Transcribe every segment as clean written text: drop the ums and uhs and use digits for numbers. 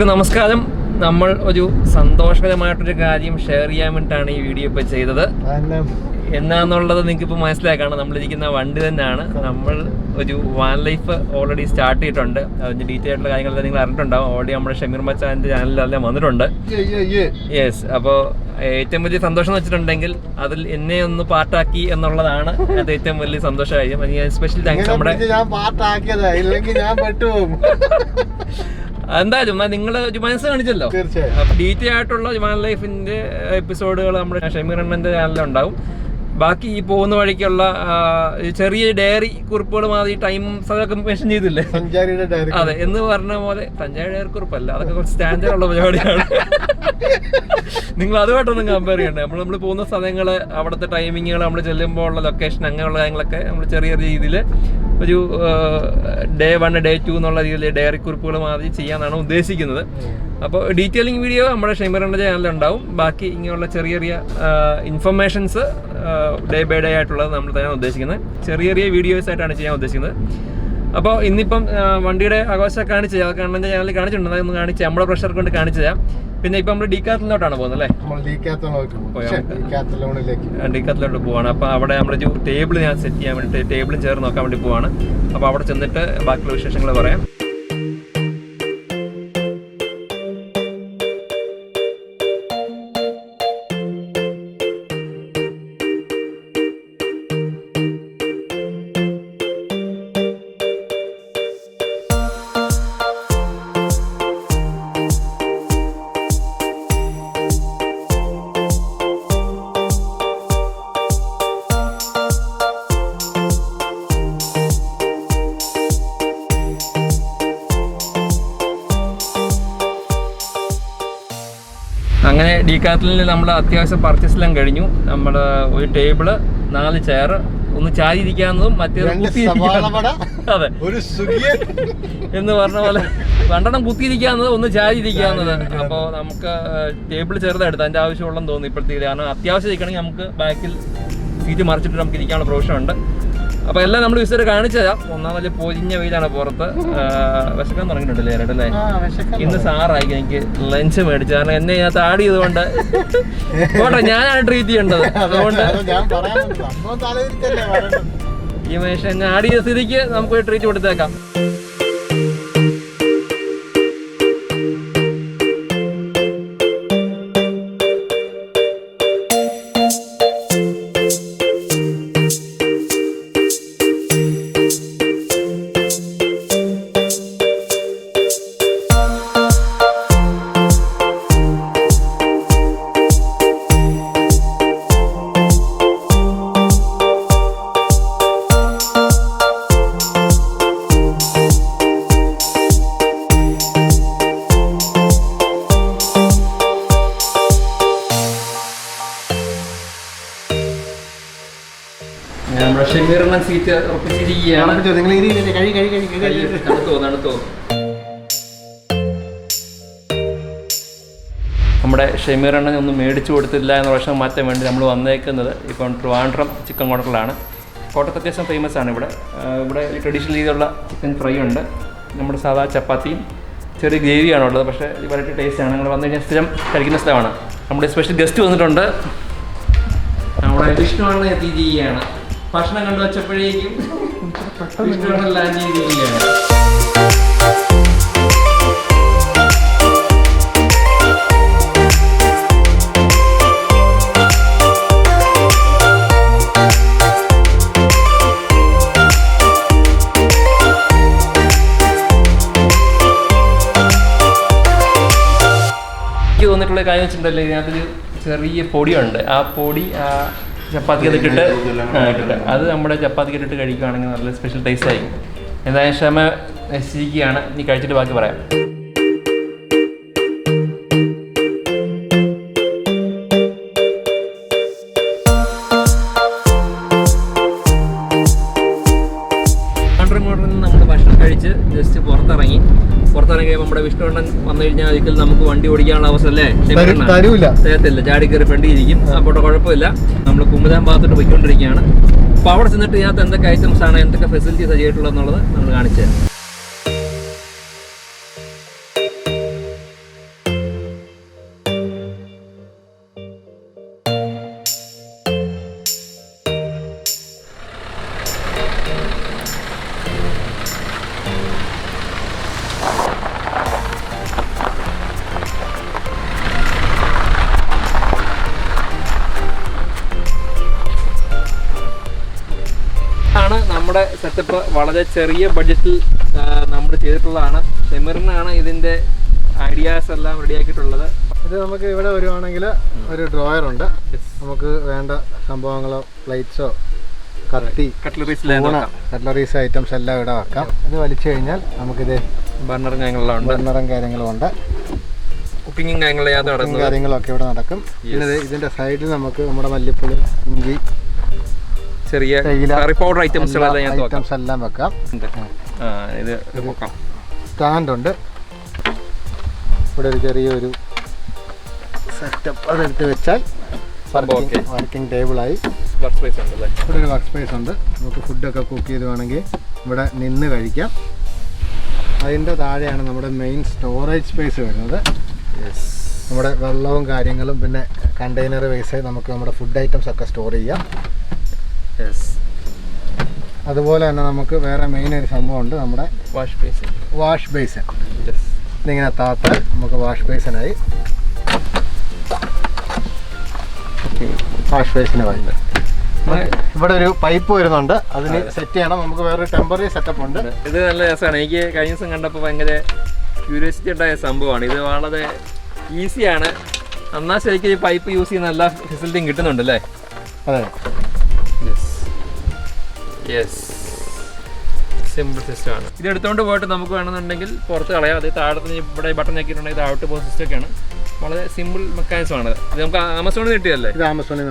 എല്ലാവർക്കും നമസ്കാരം. നമ്മൾ ഒരു സന്തോഷകരമായിട്ടൊരു കാര്യം ഷെയർ ചെയ്യാൻ വേണ്ടിയിട്ടാണ് ഈ വീഡിയോ ഇപ്പോൾ ചെയ്തത്. എന്നാന്നുള്ളത് നിങ്ങൾക്ക് ഇപ്പോൾ മനസ്സിലാക്കാണ്. നമ്മളിരിക്കുന്ന വണ്ടി തന്നെയാണ്. നമ്മൾ ഒരു വാൻ ലൈഫ് ഓൾറെഡി സ്റ്റാർട്ട് ചെയ്തിട്ടുണ്ട്. അതിൻ്റെ ഡീറ്റെയിൽ ആയിട്ടുള്ള കാര്യങ്ങളെല്ലാം നിങ്ങൾ അറിഞ്ഞിട്ടുണ്ടാവും. ഓൾറെഡി നമ്മുടെ ഷമീർ മച്ചാൻ്റെ ചാനലിലെല്ലാം വന്നിട്ടുണ്ട്. യെസ്. അപ്പോൾ ഏറ്റവും വലിയ സന്തോഷം എന്ന് വെച്ചിട്ടുണ്ടെങ്കിൽ അതിൽ എന്നെ ഒന്ന് പാർട്ടാക്കി എന്നുള്ളതാണ് അത് ഏറ്റവും വലിയ സന്തോഷ കാര്യം. ഞാൻ സ്പെഷ്യൽ താങ്ക്സ്. നമ്മുടെ എന്തായാലും നിങ്ങൾ ഒരു മനസ്സ് കാണിച്ചല്ലോ. ഡീറ്റെയിൽ ആയിട്ടുള്ള വാൻ ലൈഫിന്റെ എപ്പിസോഡുകൾ നമ്മുടെ ഷമീർ അണ്ണന്റെ ചാനലിലുണ്ടാവും. ബാക്കി ഈ പോകുന്ന വഴിക്കുള്ള ചെറിയ ഡയറി കുറിപ്പുകൾ മാതിരി ടൈം അതൊക്കെ മെൻഷൻ ചെയ്തില്ലേ, അതെ എന്ന് പറഞ്ഞ പോലെ. സഞ്ചാരി ഡയറി കുറിപ്പല്ല, അതൊക്കെ കുറച്ച് സ്റ്റാൻഡേർഡ് ഉള്ള പരിപാടിയാണ്. നിങ്ങൾ അതുമായിട്ടൊന്നും കമ്പയർ ചെയ്യണ്ടേ. നമ്മൾ പോകുന്ന സ്ഥലങ്ങള്, അവിടുത്തെ ടൈമിങ്ങുകൾ, നമ്മൾ ചെല്ലുമ്പോൾ ഉള്ള ലൊക്കേഷൻ, അങ്ങനെയുള്ള കാര്യങ്ങളൊക്കെ നമ്മൾ ചെറിയ രീതിയിൽ ഒരു ഡേ 1 ഡേ 2 എന്നുള്ള രീതിയിൽ ഡയറി കുറിപ്പുകൾ മാതിരി ചെയ്യാനാണ് ഉദ്ദേശിക്കുന്നത്. അപ്പോൾ ഡീറ്റെയിലിംഗ് വീഡിയോ നമ്മുടെ ഷമീറിൻ്റെ ചാനലുണ്ടാവും. ബാക്കി ഇങ്ങനെയുള്ള ചെറിയ ചെറിയ ഇൻഫർമേഷൻസ് ഡേ ബൈ ഡേ ആയിട്ടുള്ളത് നമ്മൾ തന്നെയാണ് ഉദ്ദേശിക്കുന്നത്. ചെറിയ ചെറിയ വീഡിയോസ് ആയിട്ടാണ് ചെയ്യാൻ ഉദ്ദേശിക്കുന്നത്. അപ്പോൾ ഇന്നിപ്പം വണ്ടിയുടെ ആഘോഷം കാണിച്ചു തരാം. അതൊക്കെ അണ്ണൻ്റെ ചാനലിൽ കാണിച്ചിട്ടുണ്ട്. അതൊന്ന് കാണിച്ച് നമ്മുടെ പ്രഷർ കൊണ്ട് കാണിച്ചു തരാം. പിന്നെ ഇപ്പം നമ്മൾ ഡീക്കാത്തലോട്ടാണ് പോകുന്നത് അല്ലേ? ഡീക്കാത്തലോട്ട് പോവാണ്. അപ്പോൾ അവിടെ നമ്മളൊരു ടേബിൾ ഞാൻ സെറ്റ് ചെയ്യാൻ വേണ്ടിയിട്ട് ടേബിളും ചേർന്ന് നോക്കാൻ വേണ്ടി പോവാണ്. അപ്പോൾ അവിടെ ചെന്നിട്ട് ബാക്കിയുള്ള വിശേഷങ്ങൾ പറയാം. അങ്ങനെ ഡീക്കാത്തലിൽ നമ്മൾ അത്യാവശ്യം പർച്ചേസെല്ലാം കഴിഞ്ഞു. നമ്മൾ ഒരു ടേബിള്, 4 ചെയർ, ഒന്ന് ചാരിയിരിക്കാവുന്നതും മറ്റേത് അതെ എന്ന് പറഞ്ഞ പോലെ 2 കുത്തിയിരിക്കാവുന്നത്, ഒന്ന് ചാരിയിരിക്കാവുന്നത്. അപ്പോൾ നമുക്ക് ടേബിൾ ചെറുതായിട്ട് അതിൻ്റെ ആവശ്യമുള്ളതെന്ന് തോന്നുന്നു ഇപ്പോഴത്തേക്ക്. കാരണം അത്യാവശ്യം ഇരിക്കണമെങ്കിൽ നമുക്ക് ബാക്കിൽ സീറ്റ് മറിച്ചിട്ട് നമുക്ക് ഇരിക്കാനുള്ള പ്രൊവിഷൻ ഉണ്ട്. അപ്പോൾ എല്ലാം നമ്മൾ വിസിറ്റ് കാണിച്ചു തരാം. ഒന്നാം വലിയ പൊരിഞ്ഞ വെയിലാണ് പുറത്ത്. വിശക്കാൻ തുടങ്ങിയിട്ടുണ്ടല്ലേ അല്ലേ? ഇന്ന് സാറായി എനിക്ക് ലഞ്ച് മേടിച്ചു. കാരണം എന്നെ ഞാൻ ആഡ് ചെയ്തുകൊണ്ട് പോട്ടെ, ഞാനാണ് ട്രീറ്റ് ചെയ്യേണ്ടത്. അതുകൊണ്ട് ഈ മനുഷ്യൻ എന്നെ ആഡ് ചെയ്ത സ്ഥിതിക്ക് നമുക്ക് ട്രീറ്റ് കൊടുത്തേക്കാം. സീറ്റ് ഉറപ്പിച്ചിരിക്കുകയാണ്. തണുത്തോ. നമ്മുടെ ഷമീർ അണ്ണൻ ഒന്നും മേടിച്ചു കൊടുത്തില്ല എന്ന പ്രശ്നം മാറ്റാൻ വേണ്ടി നമ്മൾ വന്നേക്കുന്നത് ഇപ്പം ട്രിവാൻഡ്രം ചിക്കൻ കോർണറിലാണ്. കോട്ടയത്ത് അത്യാവശ്യം ഫേമസ് ആണ്. ഇവിടെ ട്രഡീഷണൽ രീതിയിലുള്ള ചിക്കൻ ഫ്രൈ ഉണ്ട്. നമ്മുടെ സാധാ ചപ്പാത്തിയും ചെറിയ ഗ്രേവിയാണുള്ളത്. പക്ഷേ വെറൈറ്റി ടേസ്റ്റാണ്. നിങ്ങൾ വന്നു കഴിഞ്ഞാൽ സ്ഥിരം കഴിക്കുന്ന സ്ഥലമാണ്. നമ്മുടെ സ്പെഷ്യൽ ഗസ്റ്റ് വന്നിട്ടുണ്ട്. നമ്മുടെ വിഷ്ണു അണ്ണൻ എത്തിയിരിക്കുകയാണ്. ഭക്ഷണം കണ്ടു വച്ചപ്പോഴേക്കും ലാൻഡ് ചെയ്തിരിക്കുകയാണ്. എനിക്ക് തോന്നിയിട്ടുള്ള കാര്യം വെച്ചിട്ടുണ്ടല്ലോ, ഇതിനകത്തൊരു ചെറിയ പൊടിയുണ്ട്. ആ പൊടി ചപ്പാത്തിക്ക് ഇട്ടിട്ട് അത് നമ്മുടെ ചപ്പാത്തിക്ക് ഇട്ടിട്ട് കഴിക്കുകയാണെങ്കിൽ നല്ല സ്പെഷ്യൽ ടേസ്റ്റ് ആയിരിക്കും. എന്തായാലും ക്ഷമ നശിച്ചിരിക്കുകയാണ്. ഇനി കഴിച്ചിട്ട് ബാക്കി പറയാം. നമ്മൾ ഭക്ഷണം കഴിച്ച് ജസ്റ്റ് പുറത്തിറങ്ങിയപ്പോൾ നമ്മുടെ വിഷ്ണു അണ്ണൻ വന്നു കഴിഞ്ഞാൽ ഒരിക്കലും നമുക്ക് വണ്ടി ഓടിക്കാനുള്ള അവസ്ഥ അല്ലേ തരത്തില്ല. ചാടി കയറി ഫ്രണ്ടി ഇരിക്കും. അപ്പോൾ കുഴപ്പമില്ല. നമ്മൾ കുമ്പതാൻ ഭാഗത്തോട്ട് പോയിക്കൊണ്ടിരിക്കുകയാണ്. അപ്പോൾ അവിടെ ചെന്നിട്ട് ഇതിനകത്ത് എന്തൊക്കെ ഐറ്റംസ് ആണ്, എന്തൊക്കെ ഫെസിലിറ്റീസ് ചെയ്തിട്ടുള്ളത് എന്നുള്ളത് നമ്മൾ കാണിച്ചു തരാം. ഇതാണ് നമ്മുടെ സെറ്റപ്പ്. വളരെ ചെറിയ ബഡ്ജറ്റിൽ നമ്മൾ ചെയ്തിട്ടുള്ളതാണ്. ഷെമീറിനാണ് ഇതിൻ്റെ ഐഡിയാസ് എല്ലാം റെഡിയാക്കിയിട്ടുള്ളത്. ഇത് നമുക്ക് ഇവിടെ വരുവാണെങ്കിൽ ഒരു ഡ്രോയർ ഉണ്ട്. നമുക്ക് വേണ്ട സംഭവങ്ങളോ പ്ലേറ്റ്സോ കത്തി കട്ട്ലറീസ് ഐറ്റംസ് എല്ലാം ഇവിടെ വെക്കാം. ഇത് വലിച്ചു കഴിഞ്ഞാൽ നമുക്കിത് ബർണറും കാര്യങ്ങളും ഉണ്ട്. കുക്കിങ്ങും കാര്യങ്ങളൊക്കെ ഇവിടെ നടക്കും. പിന്നെ ഇതിന്റെ സൈഡിൽ നമുക്ക് നമ്മുടെ മല്ലിപ്പൊടി, ഇഞ്ചി, ചെറിയ പൗഡർ ഐറ്റംസ് എല്ലാം വെക്കാം. സ്റ്റാൻഡ് ഉണ്ട്. ഇവിടെ ഒരു ചെറിയൊരു സെറ്റപ്പ് അതെടുത്ത് വെച്ചാൽ വർക്കിംഗ് ടേബിളായി. ഇവിടെ ഒരു വർക്ക് സ്പേസ് ഉണ്ട്. നമുക്ക് ഫുഡൊക്കെ കുക്ക് ചെയ്ത് വേണമെങ്കിൽ ഇവിടെ നിന്ന് കഴിക്കാം. അതിൻ്റെ താഴെയാണ് നമ്മുടെ മെയിൻ സ്റ്റോറേജ് സ്പേസ് വരുന്നത്. നമ്മുടെ വെള്ളവും കാര്യങ്ങളും പിന്നെ കണ്ടെയ്നർ വൈസ് നമുക്ക് നമ്മുടെ ഫുഡ് ഐറ്റംസ് ഒക്കെ സ്റ്റോർ ചെയ്യാം. അതുപോലെ തന്നെ നമുക്ക് വേറെ മെയിൻ ഒരു സംഭവമുണ്ട്. നമ്മുടെ വാഷ് ബേസിൻ ഇതിങ്ങനെ താത്താൽ നമുക്ക് വാഷ് ബേസിനായി. വാഷ് ബേസിന് വേണ്ടി ഇവിടെ ഒരു പൈപ്പ് വരുന്നുണ്ട്. അതിന് സെറ്റ് ചെയ്യണം. നമുക്ക് വേറൊരു ടെമ്പററി സെറ്റപ്പ് ഉണ്ട്. ഇത് നല്ല രസമാണ്. എനിക്ക് കഴിഞ്ഞ ദിവസം കണ്ടപ്പോൾ ഭയങ്കര ക്യൂരിയോസിറ്റി ഉണ്ടായ സംഭവമാണ്. ഇത് വളരെ ഈസിയാണ്. എന്നാൽ ശരിക്കും ഈ പൈപ്പ് യൂസ് ചെയ്യുന്ന എല്ലാ ഫെസിലിറ്റിയും കിട്ടുന്നുണ്ട് അല്ലേ? അതെ, സിമ്പിൾ സിസ്റ്റം ആണ്. ഇത് എടുത്തുകൊണ്ട് പോയിട്ട് നമുക്ക് വേണമെന്നുണ്ടെങ്കിൽ പുറത്ത് കളയാം. അത് താഴത്തിന് ഇവിടെ ബട്ടൺ ആക്കിയിട്ടുണ്ടെങ്കിൽ താഴോട്ട് പോകുന്ന സിസ്റ്റം ഒക്കെയാണ്. വളരെ സിമ്പിൾ മെക്കാനിസം ആണ്. ഇത് നമുക്ക് ആമസോണിൽ കിട്ടിയല്ലേ?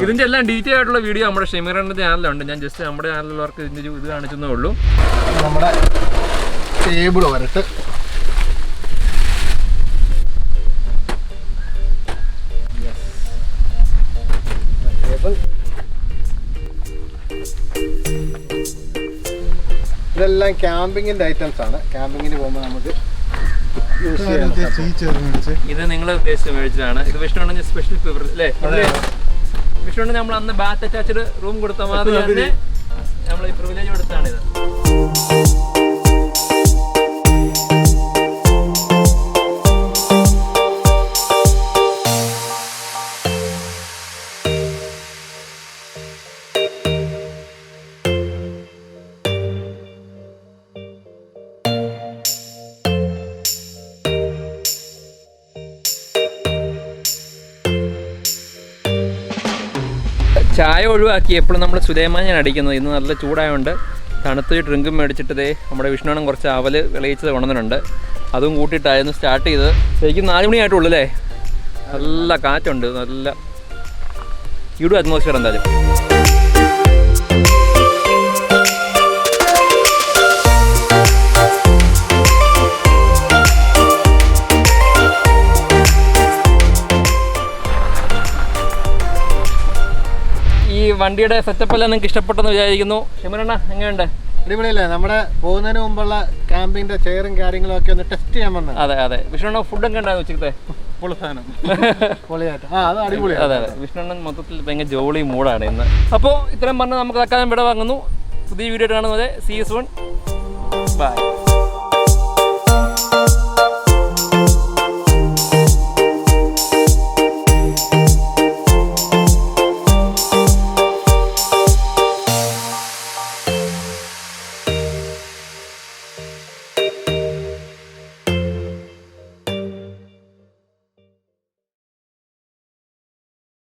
ഇതിന്റെ എല്ലാം ഡീറ്റെയിൽ ആയിട്ടുള്ള വീഡിയോ നമ്മുടെ ഷെമീറിന്റെ ചാനലുണ്ട്. ഞാൻ ജസ്റ്റ് നമ്മുടെ ചാനലുള്ളവർക്ക് ഇതിന്റെ ഇത് കാണിച്ചതേ ഉള്ളൂ. നമ്മുടെ ടേബിൾ വരട്ട് ഇതെല്ലാം ക്യാമ്പിങ്ങിന്റെ ഐറ്റംസ് ആണ്. ക്യാമ്പിങ്ങിന് പോകുമ്പോൾ നമുക്ക് ഇത് നിങ്ങൾ ഉദ്ദേശിച്ച് മേടിച്ചതാണ്. ഇത് വിഷ്ണുവിന്റെ സ്പെഷ്യൽ ഫേവർ അല്ലേ? വിഷ്ണുവിന് നമ്മൾ അന്ന് ബാത്ത് അറ്റാച്ച്ഡ് റൂം കൊടുത്ത മാതിരി തന്നെ നമ്മൾ ഈ പ്രിവിലേജ് കൊടുത്താണ് ഇത്. ചായ ഒഴിവാക്കി എപ്പോഴും നമ്മൾ സുലൈമാനിയാണ് അടിക്കുന്നത്. ഇന്ന് നല്ല ചൂടായതുകൊണ്ട് തണുത്തൊരു ഡ്രിങ്കും മേടിച്ചിട്ടതേ നമ്മുടെ വിഷ്ണുവിനും കുറച്ച് അവല് വിളയിച്ചത് കൊണ്ടുവന്നിട്ടുണ്ട്. അതും കൂട്ടിയിട്ടായിരുന്നു സ്റ്റാർട്ട് ചെയ്തത്. ശരിക്കും 4 മണിയായിട്ടുള്ളൂ അല്ലേ? നല്ല കാറ്റുണ്ട്, നല്ല ചൂട് അറ്റ്മോസ്ഫിയർ എന്തായാലും. ഈ വണ്ടിയുടെ സെറ്റപ്പ് എല്ലാം നിങ്ങൾക്ക് ഇഷ്ടപ്പെട്ടെന്ന് വിചാരിക്കുന്നു. ഷെമീറണ്ണ എങ്ങനെയുണ്ട്? അടിപൊളിയല്ലേ? നമ്മുടെ പോകുന്നതിന് മുമ്പുള്ള ക്യാമ്പിന്റെ ചെയറും കാര്യങ്ങളും ഒക്കെ ഒന്ന് ടെസ്റ്റ് ചെയ്യാൻ വന്നത്. അതെ. വിഷ്ണുണ്ണ ഫുഡൊക്കെ ഉണ്ടായിരുന്നു ഉച്ചക്കത്തെ? പൊളിയായിട്ട്. അത് അടിപൊളി. അതെ. വിഷ്ണുണ്ണൻ മൊത്തത്തിൽ ഭയങ്കര ജോളി മൂടാണ് ഇന്ന്. അപ്പോൾ ഇത്രയും പറഞ്ഞ് നമുക്ക് തൽക്കാലം ഇവിടെ വാങ്ങുന്നു. പുതിയ വീഡിയോ കാണുന്നത്. See you soon. ബൈ.